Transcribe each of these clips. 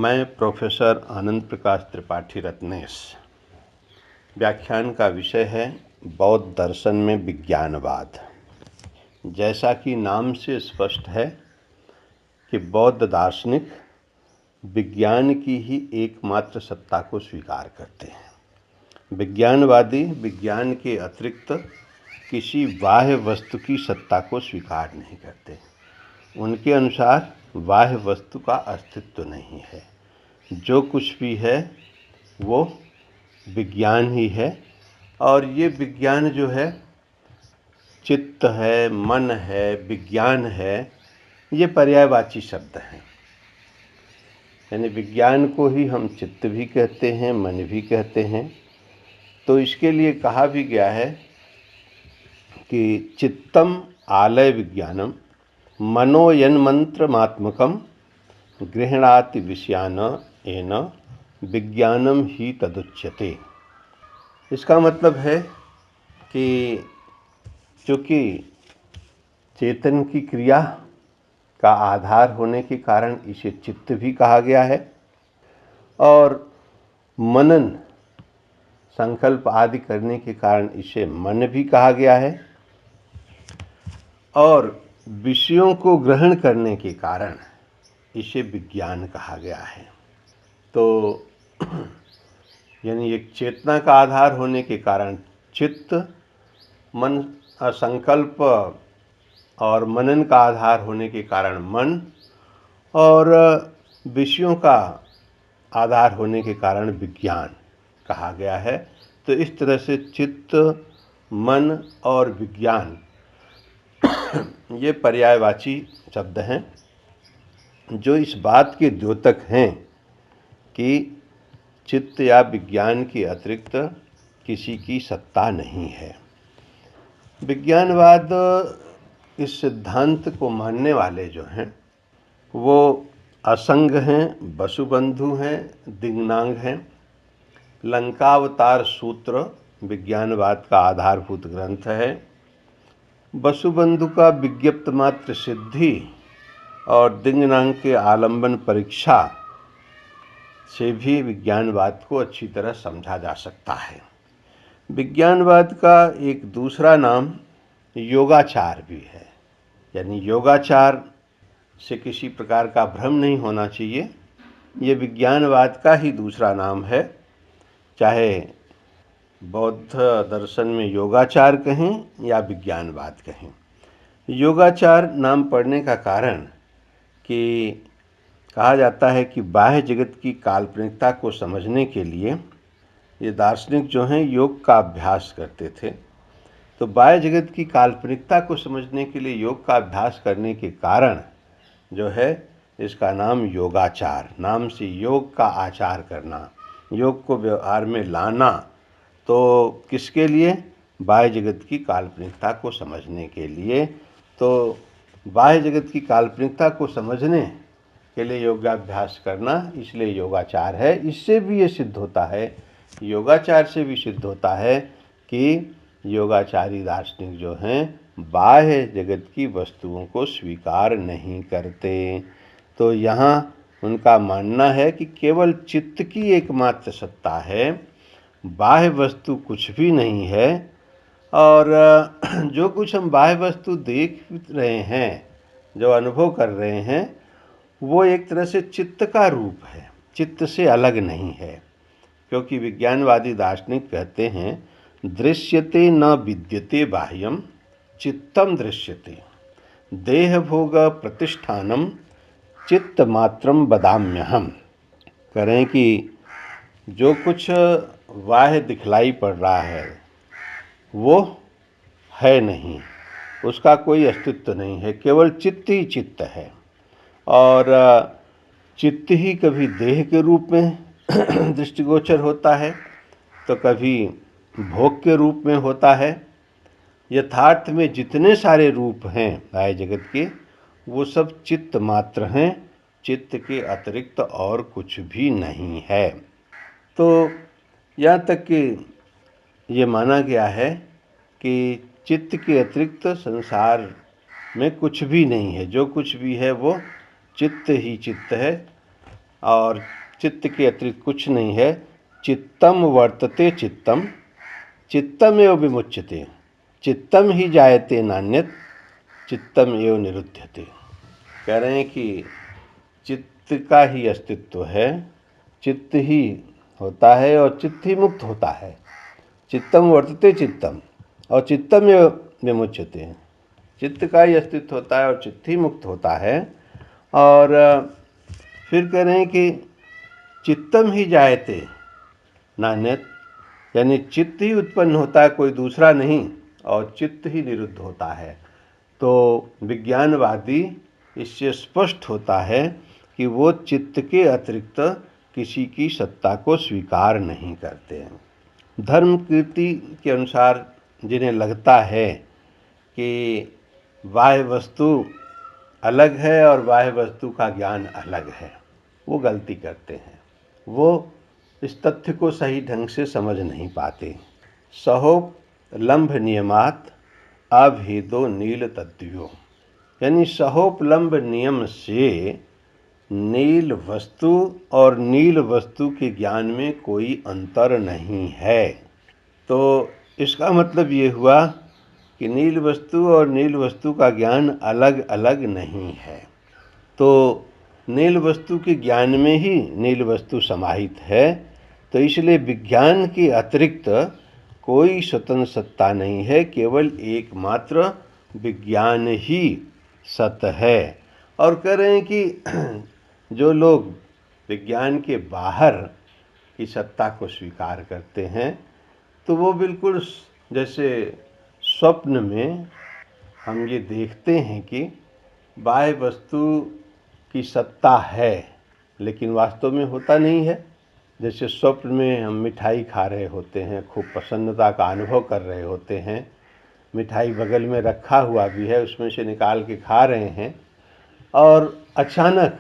मैं प्रोफेसर आनंद प्रकाश त्रिपाठी रत्नेश। व्याख्यान का विषय है बौद्ध दर्शन में विज्ञानवाद। जैसा कि नाम से स्पष्ट है कि बौद्ध दार्शनिक विज्ञान की ही एकमात्र सत्ता को स्वीकार करते हैं। विज्ञानवादी विज्ञान के अतिरिक्त किसी बाह्य वस्तु की सत्ता को स्वीकार नहीं करते। उनके अनुसार बाह्य वस्तु का अस्तित्व नहीं है। जो कुछ भी है वो विज्ञान ही है, और ये विज्ञान जो है चित्त है, मन है, विज्ञान है, ये पर्यायवाची शब्द हैं। यानी विज्ञान को ही हम चित्त भी कहते हैं, मन भी कहते हैं। तो इसके लिए कहा भी गया है कि चित्तम आलय विज्ञानम मनोयन्मंत्रमात्मकम गृह्णाति विषयान एन विज्ञानम ही तदुच्यते। इसका मतलब है कि चूँकि चेतन की क्रिया का आधार होने के कारण इसे चित्त भी कहा गया है, और मनन संकल्प आदि करने के कारण इसे मन भी कहा गया है, और विषयों को ग्रहण करने के कारण इसे विज्ञान कहा गया है। तो यानी एक चेतना का आधार होने के कारण चित्त, मन संकल्प और मनन का आधार होने के कारण मन, और विषयों का आधार होने के कारण विज्ञान कहा गया है। तो इस तरह से चित्त, मन और विज्ञान ये पर्यायवाची शब्द हैं जो इस बात के द्योतक हैं कि चित्त या विज्ञान के अतिरिक्त किसी की सत्ता नहीं है। विज्ञानवाद इस सिद्धांत को मानने वाले जो हैं वो असंग हैं, वसुबंधु हैं, दिग्नांग हैं। लंकावतार सूत्र विज्ञानवाद का आधारभूत ग्रंथ है। वसुबंधु का विज्ञप्त मात्र सिद्धि और दिग्नांग के आलंबन परीक्षा से भी विज्ञानवाद को अच्छी तरह समझा जा सकता है। विज्ञानवाद का एक दूसरा नाम योगाचार भी है। यानी योगाचार से किसी प्रकार का भ्रम नहीं होना चाहिए। ये विज्ञानवाद का ही दूसरा नाम है। चाहे बौद्ध दर्शन में योगाचार कहें या विज्ञानवाद कहें। योगाचार नाम पड़ने का कारण कि कहा जाता है कि बाह्य जगत की काल्पनिकता को समझने के लिए ये दार्शनिक जो हैं योग का अभ्यास करते थे। तो बाह्य जगत की काल्पनिकता को समझने के लिए योग का अभ्यास करने के कारण जो है इसका नाम योगाचार, नाम से योग का आचार करना, योग को व्यवहार में लाना। तो किसके लिए? बाह्य जगत की काल्पनिकता को समझने के लिए। तो बाह्य जगत की काल्पनिकता को समझने के लिए योगाभ्यास करना, इसलिए योगाचार है। इससे भी ये सिद्ध होता है, योगाचार से भी सिद्ध होता है कि योगाचारी दार्शनिक जो हैं बाह्य जगत की वस्तुओं को स्वीकार नहीं करते। तो यहाँ उनका मानना है कि केवल चित्त की एकमात्र सत्ता है, बाह्य वस्तु कुछ भी नहीं है, और जो कुछ हम बाह्य वस्तु देख रहे हैं, जो अनुभव कर रहे हैं, वो एक तरह से चित्त का रूप है, चित्त से अलग नहीं है। क्योंकि विज्ञानवादी दार्शनिक कहते हैं दृश्यते न विद्यते बाह्यम चित्तम दृश्यते देह भोग प्रतिष्ठानम चित्त मात्रम बदाम्यहम। करें कि जो कुछ बाह्य दिखलाई पड़ रहा है वो है नहीं, उसका कोई अस्तित्व नहीं है, केवल चित्त ही चित्त है। और चित्त ही कभी देह के रूप में दृष्टिगोचर होता है, तो कभी भोग के रूप में होता है। यथार्थ में जितने सारे रूप हैं बाह्य जगत के, वो सब चित्त मात्र हैं, चित्त के अतिरिक्त और कुछ भी नहीं है। तो यहाँ तक कि ये माना गया है कि चित्त के अतिरिक्त संसार में कुछ भी नहीं है, जो कुछ भी है वो चित्त ही चित्त है। और चित्त के अतिरिक्त कुछ नहीं है। चित्तम वर्तते चित्तम, चित्तम एव विमुच्यते, चित्तम ही जायते नान्यत, चित्तम एव निरुध्यते। कह रहे हैं कि चित्त का ही अस्तित्व है, चित्त ही होता है और चित्त ही मुक्त होता है। चित्तम वर्तते चित्तम और चित्तम एव विमुच्यते, चित्त का ही अस्तित्व होता है और चित्त ही मुक्त होता है। और फिर कह रहे हैं कि चित्तम ही जायते नान्यत, यानी चित्त ही उत्पन्न होता है, कोई दूसरा नहीं, और चित्त ही निरुद्ध होता है। तो विज्ञानवादी इससे स्पष्ट होता है कि वो चित्त के अतिरिक्त किसी की सत्ता को स्वीकार नहीं करते हैं। धर्म कीर्ति के अनुसार जिन्हें लगता है कि बाह्य वस्तु अलग है और बाह्य वस्तु का ज्ञान अलग है, वो गलती करते हैं। वो इस तथ्य को सही ढंग से समझ नहीं पाते। सहोपलम्भ नियमात अभेदो नील तद्वयो, यानी सहोपलम्भ नियम से नील वस्तु और नील वस्तु के ज्ञान में कोई अंतर नहीं है। तो इसका मतलब ये हुआ कि नील वस्तु और नील वस्तु का ज्ञान अलग अलग नहीं है। तो नील वस्तु के ज्ञान में ही नील वस्तु समाहित है। तो इसलिए विज्ञान के अतिरिक्त कोई स्वतंत्र सत्ता नहीं है, केवल एकमात्र विज्ञान ही सत्य है। और कह रहे हैं कि जो लोग विज्ञान के बाहर की सत्ता को स्वीकार करते हैं, तो वो बिल्कुल जैसे स्वप्न में हम ये देखते हैं कि बाह्य वस्तु की सत्ता है, लेकिन वास्तव में होता नहीं है। जैसे स्वप्न में हम मिठाई खा रहे होते हैं, खूब प्रसन्नता का अनुभव कर रहे होते हैं, मिठाई बगल में रखा हुआ भी है, उसमें से निकाल के खा रहे हैं, और अचानक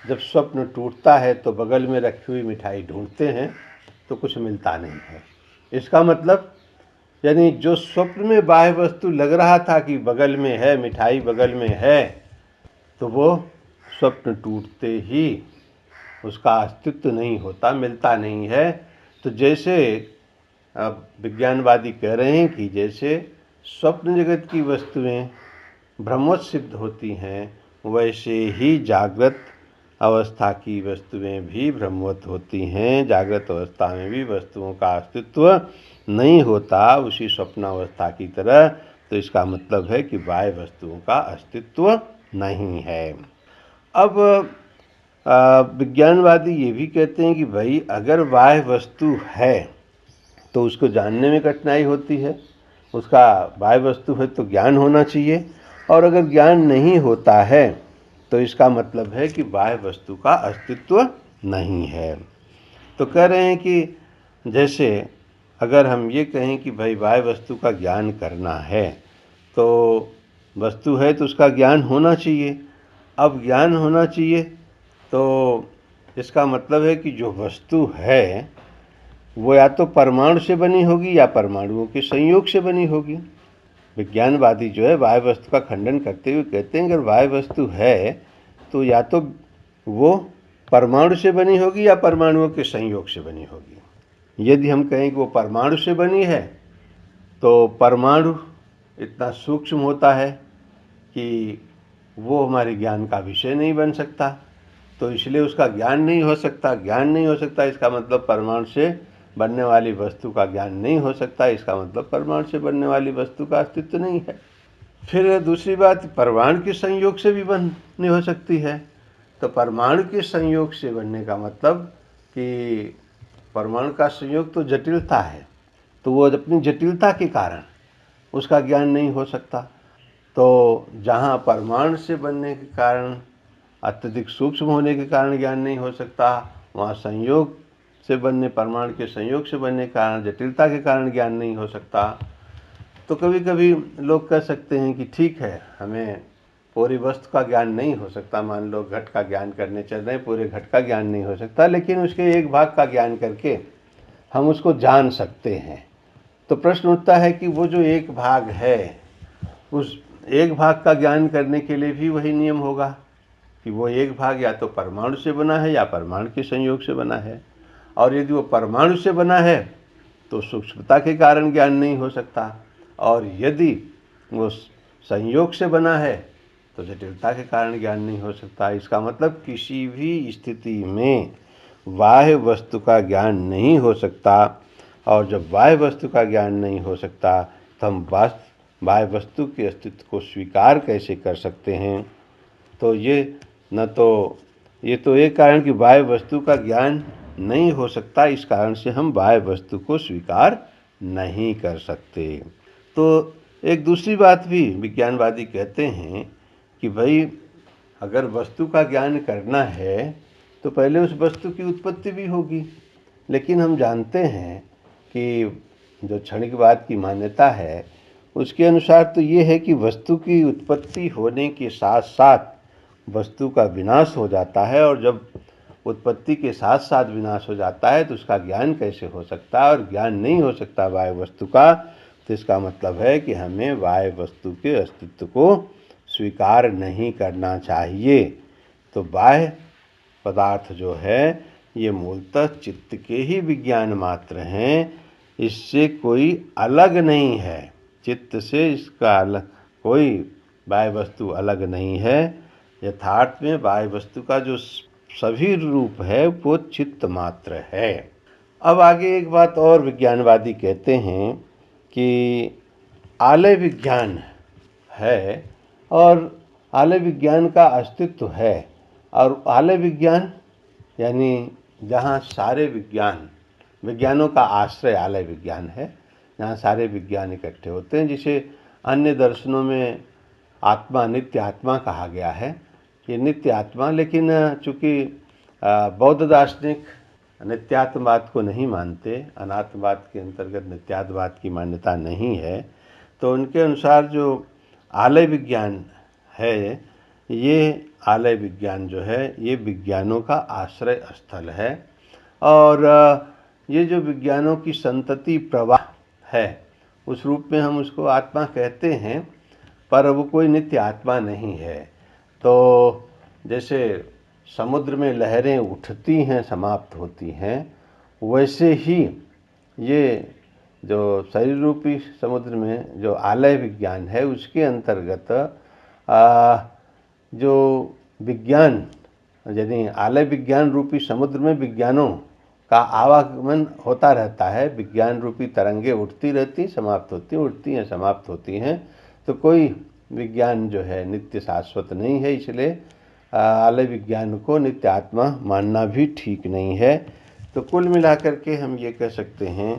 जब स्वप्न टूटता है तो बगल में रखी हुई मिठाई ढूंढते हैं तो कुछ मिलता नहीं है। इसका मतलब यानी जो स्वप्न में बाह्य वस्तु लग रहा था कि बगल में है, मिठाई बगल में है, तो वो स्वप्न टूटते ही उसका अस्तित्व नहीं होता, मिलता नहीं है। तो जैसे अब विज्ञानवादी कह रहे हैं कि जैसे स्वप्न जगत की वस्तुएं भ्रमवत सिद्ध होती हैं, वैसे ही जागृत अवस्था की वस्तुएं भी भ्रमवत होती हैं। जागृत अवस्था में भी वस्तुओं का अस्तित्व नहीं होता, उसी स्वप्नावस्था की तरह। तो इसका मतलब है कि बाह्य वस्तुओं का अस्तित्व नहीं है। अब विज्ञानवादी ये भी कहते हैं कि भाई अगर बाह्य वस्तु है तो उसको जानने में कठिनाई होती है, उसका बाह्य वस्तु है तो ज्ञान होना चाहिए, और अगर ज्ञान नहीं होता है तो इसका मतलब है कि बाह्य वस्तु का अस्तित्व नहीं है। तो कह रहे हैं कि जैसे अगर हम ये कहें कि भाई बाह्य वस्तु का ज्ञान करना है, तो वस्तु है तो उसका ज्ञान होना चाहिए। अब ज्ञान होना चाहिए तो इसका मतलब है कि जो वस्तु है वो या तो परमाणु से बनी होगी या परमाणुओं के संयोग से बनी होगी। विज्ञानवादी जो है बाह्य वस्तु का खंडन करते हुए कहते हैं अगर बाह्य वस्तु है तो या तो वो परमाणु से बनी होगी या परमाणुओं के संयोग से बनी होगी। यदि हम कहें कि वो परमाणु से बनी है तो परमाणु इतना सूक्ष्म होता है कि वो हमारे ज्ञान का विषय नहीं बन सकता, तो इसलिए उसका ज्ञान नहीं हो सकता। ज्ञान नहीं हो सकता इसका मतलब परमाणु से बनने वाली वस्तु का ज्ञान नहीं हो सकता, इसका मतलब परमाणु से बनने वाली वस्तु का अस्तित्व नहीं है। फिर दूसरी बात, परमाणु के संयोग से भी बननी हो सकती है। तो परमाणु के संयोग से बनने का मतलब कि परमाणु का संयोग तो जटिलता है, तो वो अपनी जटिलता के कारण उसका ज्ञान नहीं हो सकता। तो जहाँ परमाणु से बनने के कारण अत्यधिक सूक्ष्म होने के कारण ज्ञान नहीं हो सकता, वहाँ संयोग से बनने परमाणु के संयोग से बनने के कारण जटिलता के कारण ज्ञान नहीं हो सकता। तो कभी कभी लोग कह सकते हैं कि ठीक है, हमें पूरी वस्तु का ज्ञान नहीं हो सकता, मान लो घट का ज्ञान करने चल रहे हैं, पूरे घट का ज्ञान नहीं हो सकता, लेकिन उसके एक भाग का ज्ञान करके हम उसको जान सकते हैं। तो प्रश्न उठता है कि वो जो एक भाग है, उस एक भाग का ज्ञान करने के लिए भी वही नियम होगा कि वो एक भाग या तो परमाणु से बना है या परमाणु के संयोग से बना है, और यदि वो परमाणु से बना है तो सूक्ष्मता के कारण ज्ञान नहीं हो सकता, और यदि वो संयोग से बना है तो जटिलता के कारण ज्ञान नहीं हो सकता। इसका मतलब किसी भी स्थिति में बाह्य वस्तु का ज्ञान नहीं हो सकता, और जब बाह्य वस्तु का ज्ञान नहीं हो सकता तो हम बाह्य वस्तु के अस्तित्व को स्वीकार कैसे कर सकते हैं। तो ये तो एक कारण कि बाह्य वस्तु का ज्ञान नहीं हो सकता, इस कारण से हम बाह्य वस्तु को स्वीकार नहीं कर सकते। तो एक दूसरी बात भी विज्ञानवादी कहते हैं कि भाई अगर वस्तु का ज्ञान करना है तो पहले उस वस्तु की उत्पत्ति भी होगी, लेकिन हम जानते हैं कि जो क्षणिकवाद की मान्यता है उसके अनुसार तो ये है कि वस्तु की उत्पत्ति होने के साथ साथ वस्तु का विनाश हो जाता है, और जब उत्पत्ति के साथ साथ विनाश हो जाता है तो उसका ज्ञान कैसे हो सकता है, और ज्ञान नहीं हो सकता बाह्य वस्तु का, तो इसका मतलब है कि हमें बाह्य वस्तु के अस्तित्व को स्वीकार नहीं करना चाहिए। तो बाह्य पदार्थ जो है ये मूलतः चित्त के ही विज्ञान मात्र हैं, इससे कोई अलग नहीं है। चित्त से इसका अलग कोई बाह्य वस्तु अलग नहीं है। यथार्थ में बाह्य वस्तु का जो सभी रूप है वो चित्त मात्र है। अब आगे एक बात और विज्ञानवादी कहते हैं कि आलय विज्ञान है और आलय विज्ञान का अस्तित्व है, और आलय विज्ञान यानी जहाँ सारे विज्ञानों का आश्रय आलय विज्ञान है, जहाँ सारे विज्ञान इकट्ठे होते हैं, जिसे अन्य दर्शनों में आत्मा नित्य आत्मा कहा गया है। ये नित्य आत्मा, लेकिन चूँकि बौद्ध दार्शनिक नित्यात्मवाद को नहीं मानते, अनात्मवाद के अंतर्गत नित्यात्मवाद की मान्यता नहीं है, तो उनके अनुसार जो आलय विज्ञान है, ये आलय विज्ञान जो है ये विज्ञानों का आश्रय स्थल है, और ये जो विज्ञानों की संतति प्रवाह है उस रूप में हम उसको आत्मा कहते हैं, पर वो कोई नित्य आत्मा नहीं है। तो जैसे समुद्र में लहरें उठती हैं समाप्त होती हैं, वैसे ही ये जो शरीर रूपी समुद्र में जो आलय विज्ञान है उसके अंतर्गत जो विज्ञान यानी आलय विज्ञान रूपी समुद्र में विज्ञानों का आवागमन होता रहता है। विज्ञान रूपी तरंगे उठती रहती, समाप्त होती, उठती हैं, समाप्त होती हैं। तो कोई विज्ञान जो है नित्य शाश्वत नहीं है, इसलिए आलय विज्ञान को नित्य आत्मा मानना भी ठीक नहीं है। तो कुल मिलाकर के हम ये कह सकते हैं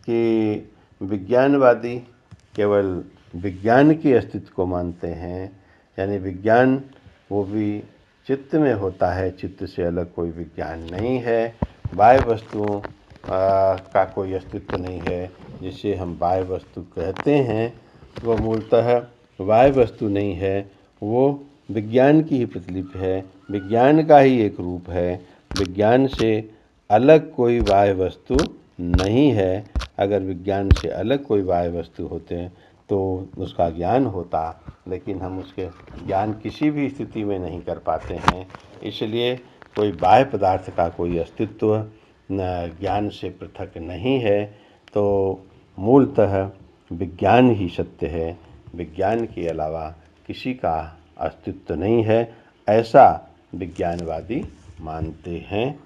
कि विज्ञानवादी केवल विज्ञान के अस्तित्व को मानते हैं, यानी विज्ञान वो भी चित्त में होता है, चित्त से अलग कोई विज्ञान नहीं है। बाह्य वस्तुओं का कोई अस्तित्व नहीं है, जिसे हम बाह्य वस्तु कहते हैं वो मूलतः बाह्य वस्तु नहीं है, वो विज्ञान की ही प्रतिलिपि है, विज्ञान का ही एक रूप है। विज्ञान से अलग कोई बाह्य वस्तु नहीं है। अगर विज्ञान से अलग कोई बाह्य वस्तु होते हैं तो उसका ज्ञान होता, लेकिन हम उसके ज्ञान किसी भी स्थिति में नहीं कर पाते हैं। इसलिए कोई बाह्य पदार्थ का कोई अस्तित्व ज्ञान से पृथक नहीं है। तो मूलतः विज्ञान ही सत्य है, विज्ञान के अलावा किसी का अस्तित्व नहीं है, ऐसा विज्ञानवादी मानते हैं।